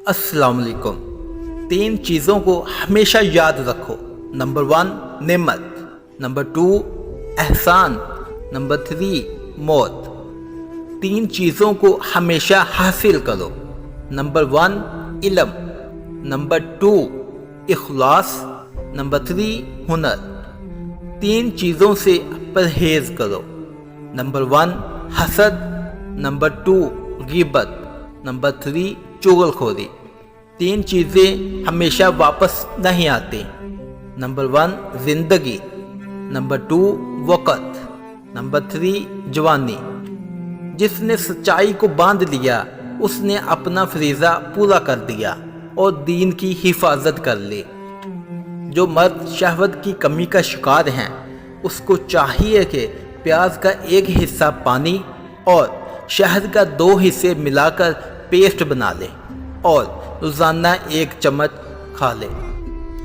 अस्सलाम वालेकुम। 3 चीज़ों को हमेशा याद रखो। नंबर 1 नेमत, नंबर 2 एहसान, नंबर 3 मौत। 3 चीज़ों को हमेशा हासिल करो। नंबर 1 इल्म, नंबर 2 इखलास, नंबर 3 हुनर। 3 चीज़ों से परहेज़ करो। नंबर 1 हसद, नंबर 2 गिबत, नंबर 3 चुगलखोरी। 3 चीज़ें हमेशा वापस नहीं आती। नंबर 1 ज़िंदगी, नंबर 2 वक़्त, नंबर 3 जवानी। जिसने सच्चाई को बांध लिया उसने अपना फरीज़ा पूरा कर दिया और दीन की हिफाजत कर ली। जो मर्द शहवत की कमी का शिकार हैं उसको चाहिए कि प्याज का एक हिस्सा पानी और शहद का 2 हिस्से मिलाकर पेस्ट बना ले और रोज़ाना 1 चम्मच खा ले।